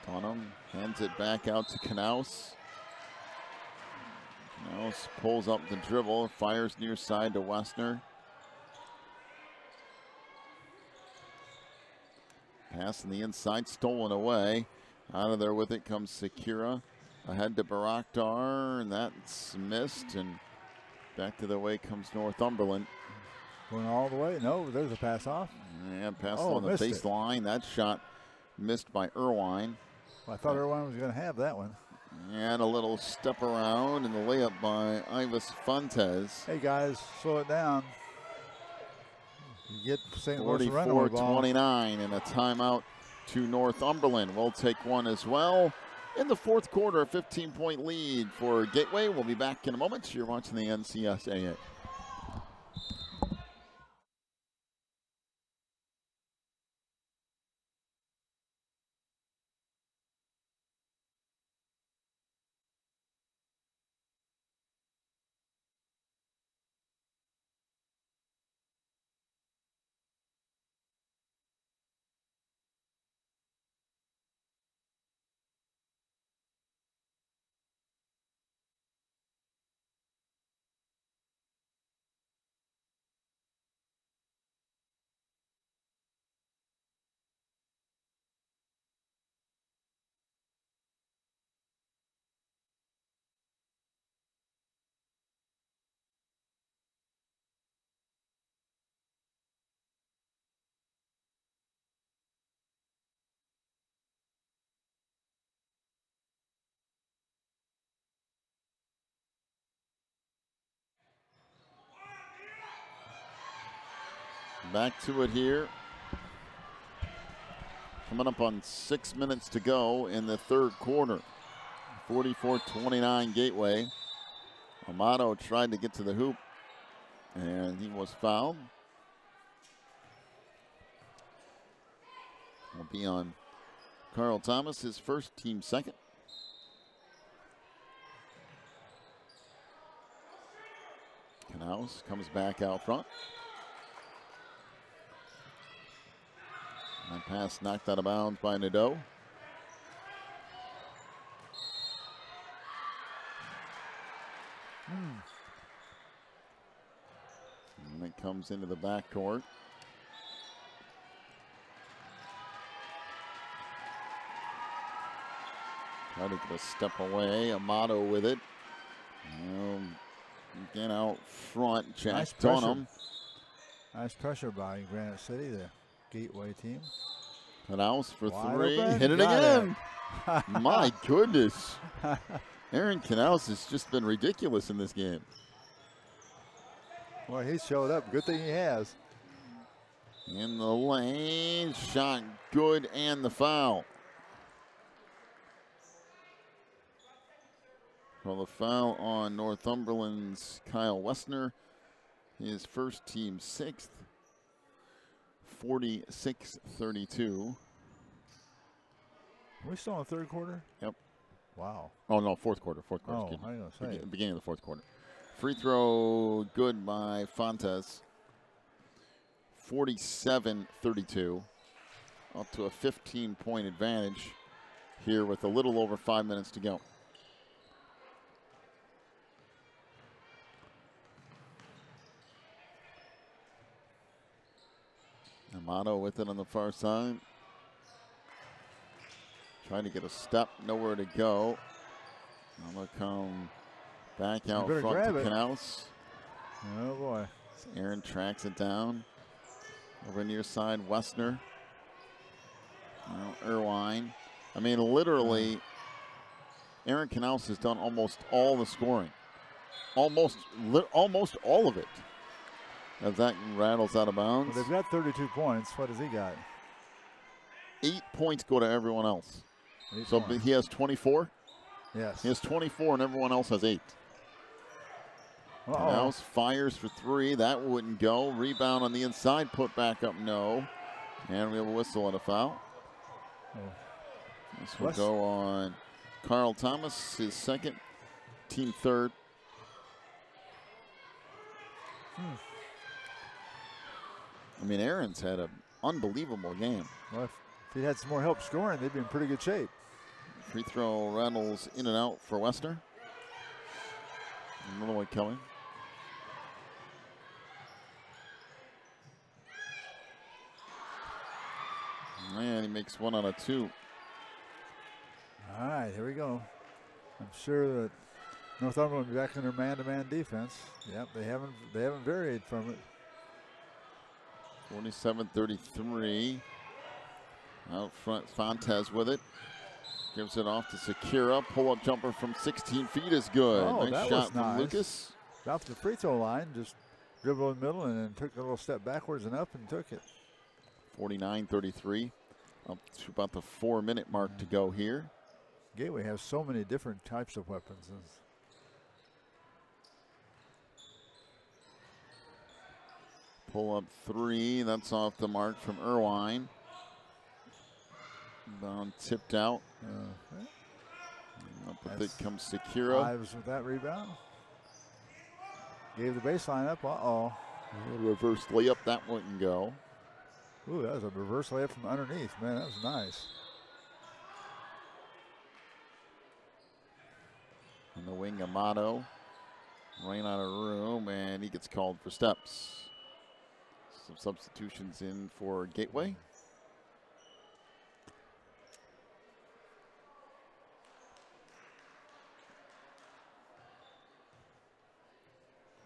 Tonham hands it back out to Knaus. Knaus pulls up the dribble, fires near side to Westner. Pass on the inside, stolen away. Out of there with it comes Sakira. Ahead to Baraktar, and that's missed. And back to the way comes Northumberland. Going all the way? No, there's a pass off. Yeah, pass on the baseline. That shot missed by Irwine. Well, I thought Irwine was going to have that one. And a little step around, and the layup by Ivis Fontes. Hey, guys, slow it down. You get St. Louis running with the ball. 44-29, and a timeout to Northumberland. We'll take one as well. In the fourth quarter, a 15-point lead for Gateway. We'll be back in a moment. You're watching the NCSAA. Back to it here. Coming up on 6 minutes to go in the third quarter. 44-29 Gateway. Amato tried to get to the hoop, and he was fouled. Will be on Carl Thomas, his first, team second. Knaus comes back out front. And pass knocked out of bounds by Nadeau. And it comes into the backcourt. Try to get a step away. Amato with it. Again out front. Jack Nice Dunham. Nice pressure by Granite City, the Gateway team. Knaus for Wide three. open. Hit it Got again. My goodness. Aaron Knaus has just been ridiculous in this game. Well, he showed up. Good thing he has. In the lane. Shot good and the foul. Well, the foul on Northumberland's Kyle Westner. His first, team sixth. 46-32. Are we still in the third quarter? Yep. Wow. Oh, no, fourth quarter. Fourth quarter. Oh, Excuse me. I was going to say. Beginning of the fourth quarter. Free throw good by Fontes. 47-32. Up to a 15-point advantage here with a little over 5 minutes to go. Amato with it on the far side. Trying to get a step, nowhere to go. I'm going to come back out front to Knaus. Oh, boy. Aaron tracks it down. Over near side, Westner. Irvine. I mean, literally, Aaron Knaus has done almost all the scoring. Almost all of it. As that rattles out of bounds. Well, they've got 32 points. What has he got? 8 points go to everyone else. 8 so points. He has 24? Yes. He has 24 and everyone else has 8. Knaus fires for three. That wouldn't go. Rebound on the inside. Put back up, no. And we have a whistle and a foul. This will go on Carl Thomas, his second, team third. I mean, Aaron's had an unbelievable game. Well, if he had some more help scoring, they'd be in pretty good shape. Free throw rattles in and out for Westner. Another one coming. And he makes 1 out of 2. All right, here we go. I'm sure that Northumberland will be back in their man-to-man defense. Yep, they haven't varied from it. 47-33. Out front, Fontes with it. Gives it off to Sakura. Pull-up jumper from 16 feet is good. Oh, nice that shot was from nice. Lucas. Out to the free throw line, just dribbled in the middle and then took a little step backwards and up and took it. 49-33. Up to about the 4-minute mark to go here. Gateway has so many different types of weapons. Pull up three. That's off the mark from Irvine. Down, tipped out. Up with it comes Sakura. Ives with that rebound. Gave the baseline up. Uh-oh. Reverse layup. That wouldn't go. Ooh, that was a reverse layup from underneath. Man, that was nice. In the wing, Amato ran out of room, and he gets called for steps. Some substitutions in for Gateway.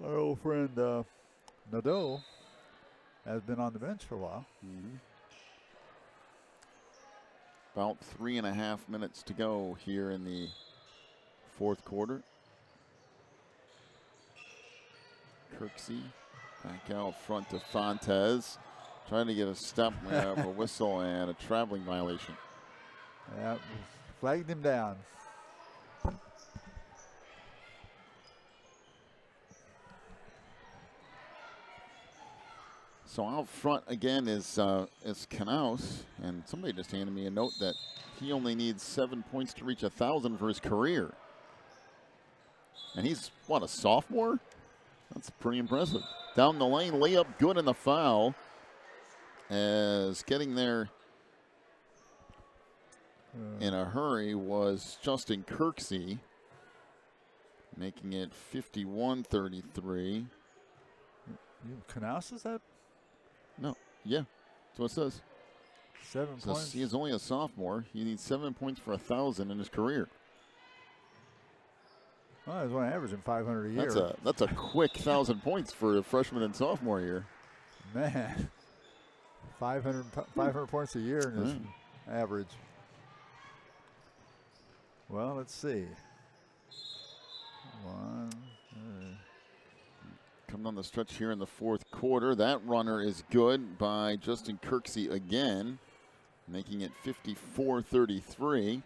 Our old friend Nadeau has been on the bench for a while. About 3.5 minutes to go here in the fourth quarter. Kirksey back out front to Fontes. Trying to get a step, a whistle, and a traveling violation. Yeah, flagged him down. So out front again is Knaus, and somebody just handed me a note that he only needs 7 points to reach 1,000 for his career. And he's, what, a sophomore? That's pretty impressive. Down the lane, layup good in the foul. As getting there in a hurry was Justin Kirksey, making it 51-33. Knaus, is that? No, yeah, that's what it says. 7 points. He is only a sophomore. He needs 7 points for 1,000 in his career. Well, he's only averaging 500 a year. That's a quick 1,000 points for a freshman and sophomore year. Man, 500 points a year in his average. Well, let's see. Coming on the stretch here in the fourth quarter. That runner is good by Justin Kirksey again, making it 54-33.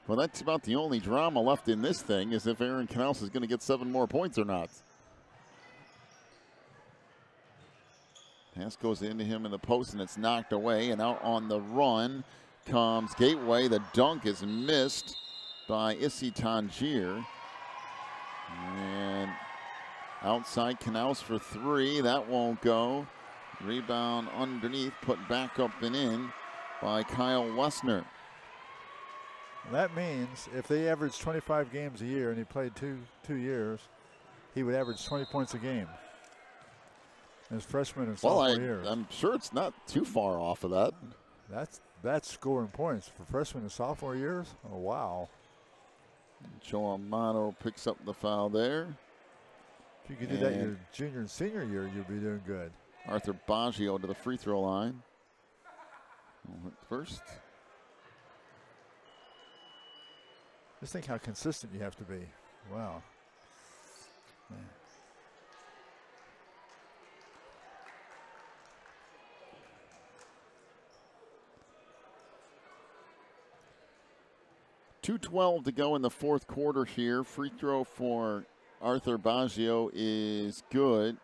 Well, that's about the only drama left in this thing, is if Aaron Knaus is going to get 7 more points or not. Pass goes into him in the post, and it's knocked away. And out on the run comes Gateway. The dunk is missed by Issy Tangier. And outside Knaus for 3. That won't go. Rebound underneath, put back up and in by Kyle Wessner. That means if they average 25 games a year and he played two years, he would average 20 points a game. As freshman and sophomore years. I'm sure it's not too far off of that. That's scoring points for freshman and sophomore years. Oh wow! Joe Amato picks up the foul there. If you could do that your junior and senior year, you'd be doing good. Arthur Baggio to the free throw line. First. Just think how consistent you have to be. Wow. Man. .212 to go in the fourth quarter here. Free throw for Arthur Baggio is good.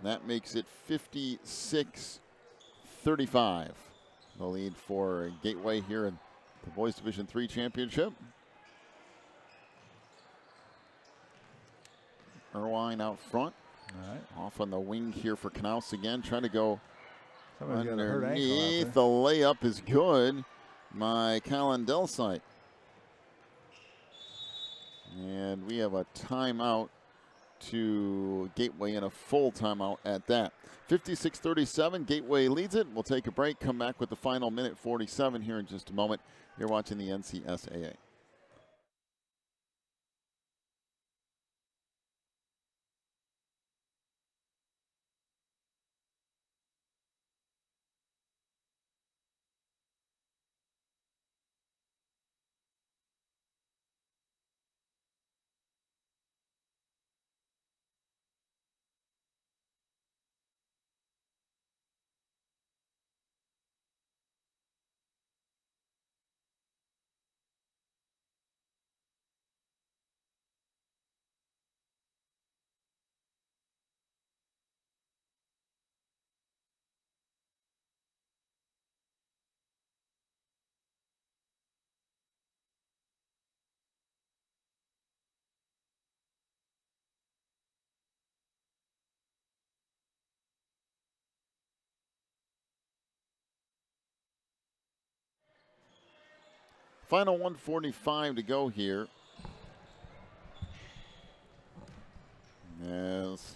That makes it 56-35. The lead for Gateway here in the Boys Division III Championship. Irwine out front. All right. Off on the wing here for Knaus again. Trying to go underneath. The layup is good by Colin Delsite. And we have a timeout to Gateway, and a full timeout at that. 56-37, Gateway leads it. We'll take a break, come back with the final minute 47 here in just a moment. You're watching the NCSAA. Final 145 to go here. As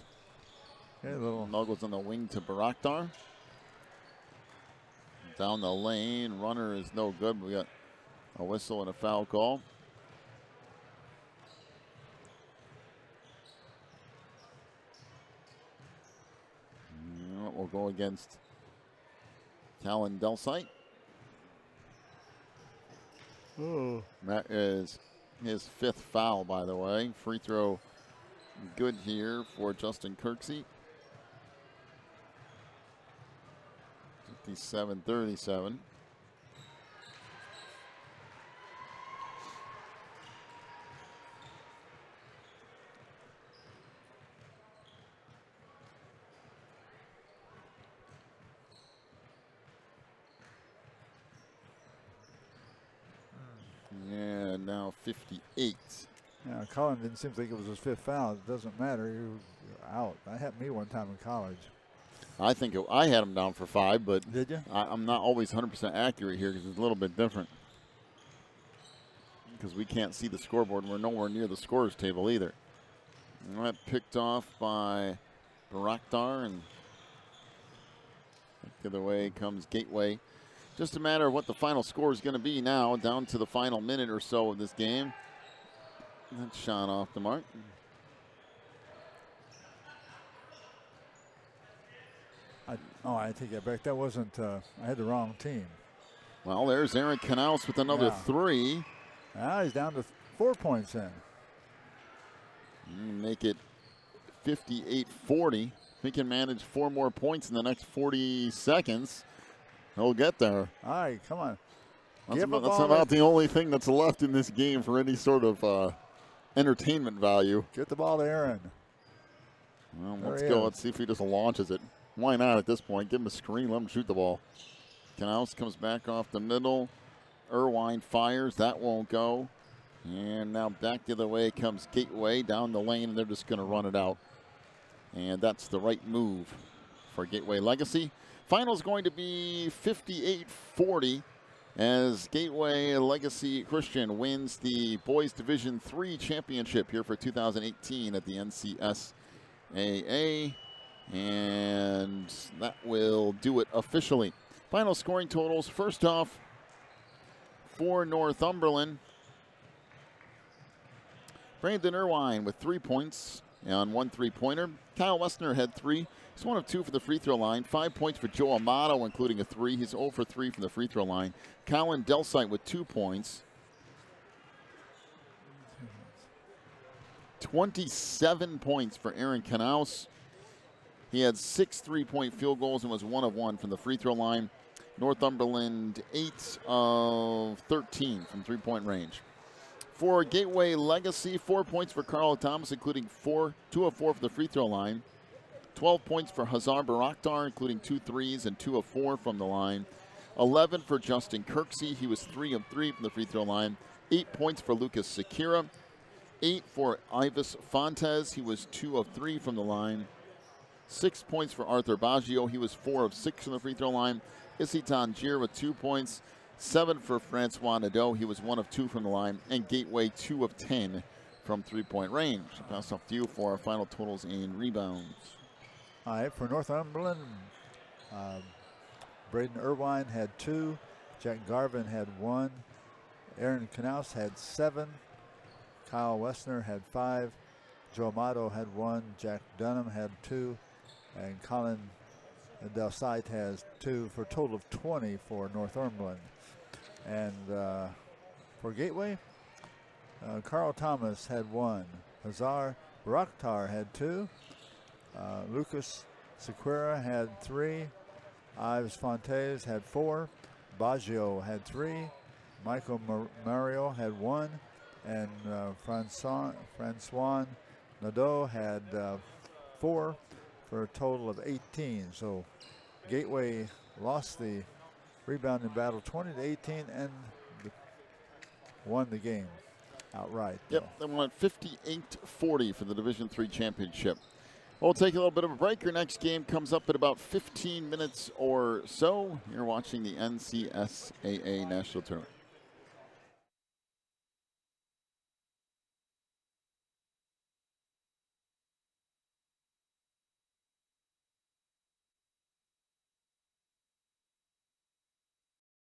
Nuggles on the wing to Baraktar. Down the lane, runner is no good. We got a whistle and a foul call. We'll go against Talon Delsite. That is his 5th foul, by the way. Free throw good here for Justin Kirksey. 57-37. And now 58. Yeah, Colin didn't seem like it was his 5th foul. It doesn't matter. You're out. That happened to me one time in college. I think I had him down for 5, but did you? I'm not always 100% accurate here because it's a little bit different. Because we can't see the scoreboard and we're nowhere near the scorer's table either. And that picked off by Baraktar, and the other way comes Gateway. Just a matter of what the final score is going to be now, down to the final minute or so of this game. That shot off the mark. I take that back. That wasn't, I had the wrong team. Well, there's Aaron Knaus with another 3. Now he's down to 4 points in. Make it 58-40. If he can manage 4 more points in the next 40 seconds, he'll get there. All right, come on. That's about the only thing that's left in this game for any sort of entertainment value. Get the ball to Aaron. Well, let's go. Let's see if he just launches it. Why not at this point? Give him a screen. Let him shoot the ball. Knaus comes back off the middle. Irwine fires. That won't go. And now back the other way comes Gateway down the lane, and they're just going to run it out. And that's the right move for Gateway Legacy. Final's going to be 58-40 as Gateway Legacy Christian wins the Boys Division III Championship here for 2018 at the NCSAA. And that will do it officially. Final scoring totals. First off, for Northumberland, Brandon Irwine with 3 points on 1 3-pointer. Kyle Wessner had 3. He's 1 of 2 for the free throw line. 5 points for Joe Amato, including a 3. He's 0 for 3 from the free throw line. Colin Delsite with 2 points. 27 points for Aaron Knaus. He had 6 3-point field goals and was 1 of 1 from the free throw line. Northumberland 8 of 13 from 3-point range. For Gateway Legacy, 4 points for Carl Thomas, including 2 of 4 from the free throw line. 12 points for Hazar Baraktar, including 2 threes and 2 of 4 from the line. 11 for Justin Kirksey. He was 3 of 3 from the free throw line. 8 points for Lucas Sakira. 8 for Ivis Fontes. He was 2 of 3 from the line. 6 points for Arthur Baggio. He was 4 of 6 from the free throw line. Issy Tangier with 2 points. 7 for Francois Nadeau. He was 1 of 2 from the line. And Gateway 2 of 10 from 3-point range. I'll pass off to you for our final totals and rebounds. All right, for Northumberland, Braden Irwine had 2. Jack Garvin had 1. Aaron Knaus had 7. Kyle Wessner had 5. Joe Amato had 1. Jack Dunham had 2. And Colin Delsite has 2 for a total of 20 for Northumberland. And for Gateway, Carl Thomas had 1. Hazar Baraktar had 2. Lucas Sequeira had 3. Ives Fontes had 4. Baggio had 3. Michael Mario had 1. And Francois Nadeau had 4 for a total of 18. So Gateway lost the rebounding battle 20-18 and won the game outright. Yep, they won 58-40 for the Division III championship. We'll take a little bit of a break. Your next game comes up in about 15 minutes or so. You're watching the NCSAA National Tournament.